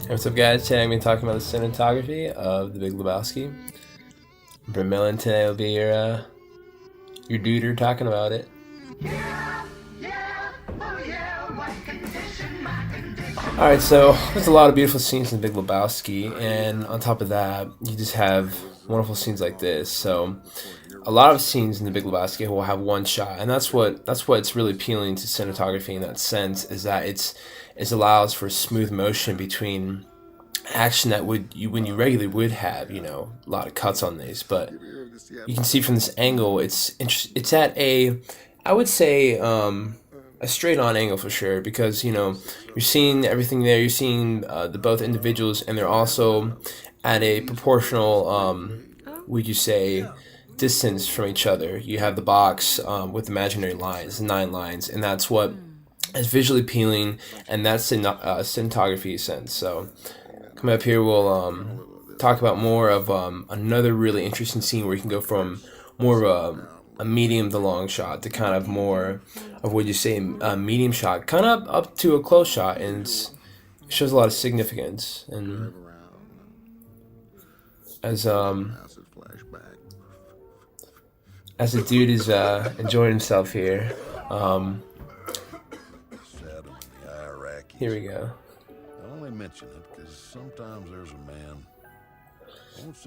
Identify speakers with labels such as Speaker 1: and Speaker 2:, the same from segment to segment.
Speaker 1: What's up, guys? Today I'm going to be talking about the cinematography of the Big Lebowski. Brett Millen today will be your duder talking about it. Alright, so there's a lot of beautiful scenes in Big Lebowski, and on top of that, you just have wonderful scenes like this. So a lot of scenes in the Big Lebowski will have one shot, and that's what's really appealing to cinematography in that sense, is that it allows for smooth motion between action that when you regularly would have, a lot of cuts on these. But you can see from this angle, it's at a, I would say, a straight on angle for sure, because you're seeing everything there. You're seeing the both individuals, and they're also at a proportional, would you say, distance from each other. You have the box with imaginary lines, 9 lines, and that's what is visually appealing, and that's in cinematography sense. So coming up here, we'll talk about more of another really interesting scene where you can go from more of a medium to long shot to kind of more of, would you say, a medium shot, kind of up to a close shot, and it shows a lot of significance. And as the dude is enjoying himself here, here we go.
Speaker 2: I only mention it because sometimes there's a man.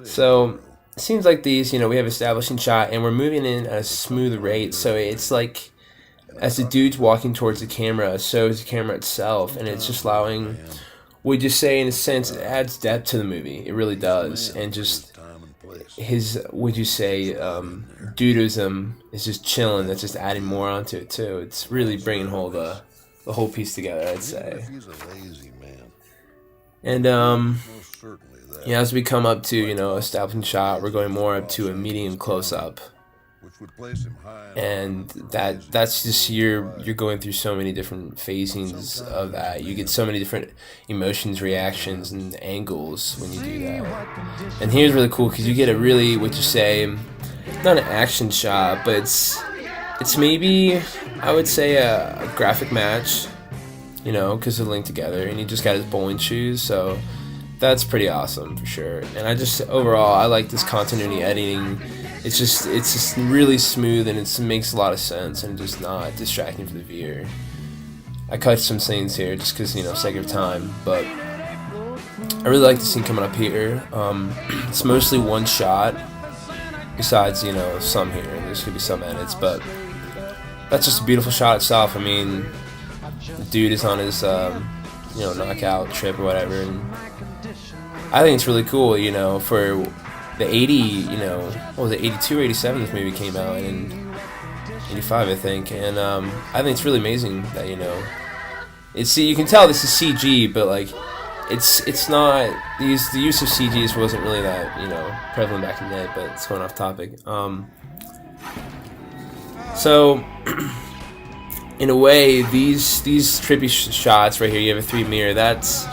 Speaker 1: So it seems like these, we have establishing shot, and we're moving in at a smooth rate. So it's like as the dude's walking towards the camera, so is the camera itself, and it's just allowing, would you say, in a sense, it adds depth to the movie. It really does, and just his, would you say, dudism is just chilling. That's just adding more onto it too. It's really bringing the whole piece together, I'd say. And as we come up to establishing shot, we're going more up to a medium close up, and that's just you're going through so many different phasings of that. You get so many different emotions, reactions, and angles when you do that. And here's really cool because you get a really, what you say, not an action shot, but it's maybe, I would say, a graphic match, because they're linked together, and he just got his bowling shoes, so that's pretty awesome for sure. And overall, I like this continuity editing. It's just really smooth, and it makes a lot of sense, and just not distracting for the viewer. I cut some scenes here just because, sake of time, but I really like the scene coming up here. It's mostly one shot, besides, some here. There's gonna be some edits, but that's just a beautiful shot itself. I mean, the dude is on his, knockout trip or whatever, and I think it's really cool, for the 80, what was it, 82 or 87 this movie came out, and 85, I think, and I think it's really amazing that, you can tell this is CG, but, like, it's not, the use of CGs wasn't really that, prevalent back in the day, but it's going off topic. So, in a way, these trippy shots right here, you have a 3 mirror, that's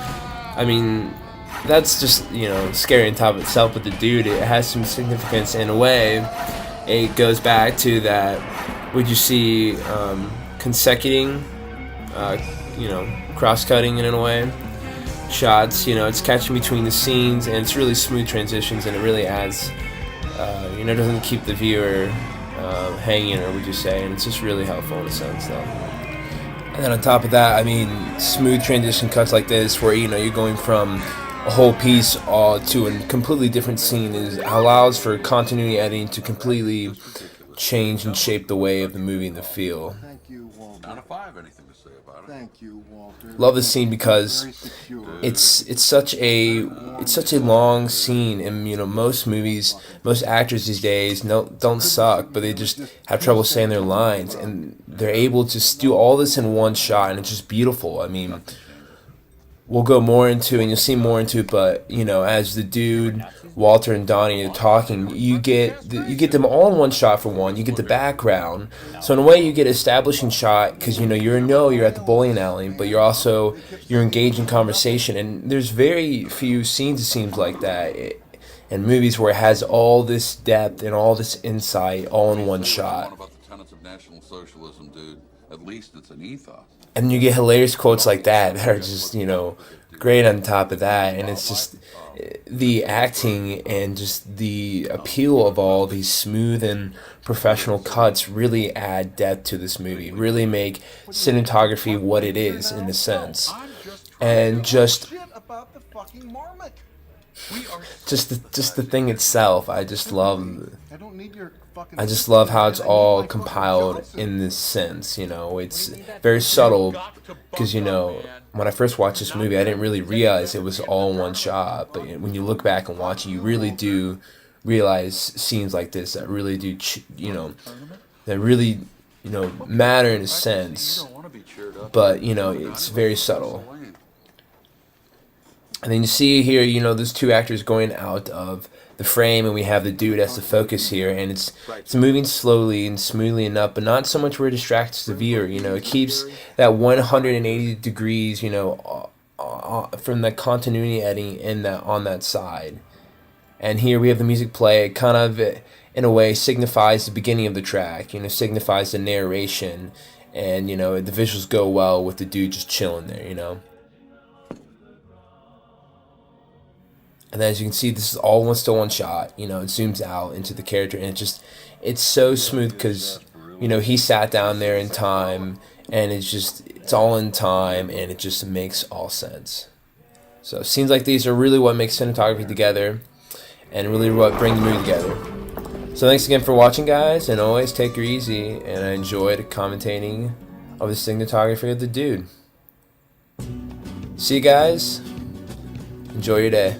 Speaker 1: just, scary on top of itself, but the dude, it has some significance in a way. It goes back to that, would you see, consecuting, cross-cutting in a way, shots, it's catching between the scenes, and it's really smooth transitions, and it really adds, doesn't keep the viewer hanging, or would you say, and it's just really helpful in a sense, though. And then on top of that, smooth transition cuts like this, where, you're going from a whole piece to a completely different scene, allows for continuity editing to completely change and shape the way of the movie and the feel.
Speaker 2: Out of 5, anything to say about it? Thank you, Walter.
Speaker 1: Love this scene because it's such a long scene, and most movies, most actors these days don't suck, but they just have trouble saying their lines, and they're able to do all this in one shot, and it's just beautiful. We'll go more into, and you'll see more into it, but as the dude, Walter, and Donnie are talking, you get them all in one shot. For one, you get the background, so in a way you get establishing shot, because you're at the bowling alley, but you're engaged in conversation, and there's very few scenes, it seems like that, in movies where it has all this depth and all this insight all in one shot.
Speaker 2: socialism, dude. At least it's an ethos.
Speaker 1: And you get hilarious quotes like that are just, great on top of that. And it's just the acting and just the appeal of all these smooth and professional cuts really add depth to this movie, really make cinematography what it is in a sense. And just the thing itself, I just love how it's all compiled in this sense. It's very subtle because when I first watched this movie, I didn't really realize it was all one shot. But when you look back and watch it, you really do realize scenes like this that really do, matter in a sense. But it's very subtle. And then you see here, there's two actors going out of the frame, and we have the dude as the focus here, and it's moving slowly and smoothly enough, but not so much where it distracts the viewer. It keeps that 180 degrees, from the continuity editing on that side. And here we have the music play. It kind of, in a way, signifies the beginning of the track. Signifies the narration, and the visuals go well with the dude just chilling there. And then as you can see, this is all still one shot. It zooms out into the character, and it's so smooth because, he sat down there in time, and it's all in time, and it just makes all sense. So scenes like these are really what makes cinematography together, and really what bring the movie together. So thanks again for watching, guys, and always take her easy, and I enjoyed commentating of the cinematography of the dude. See you guys. Enjoy your day.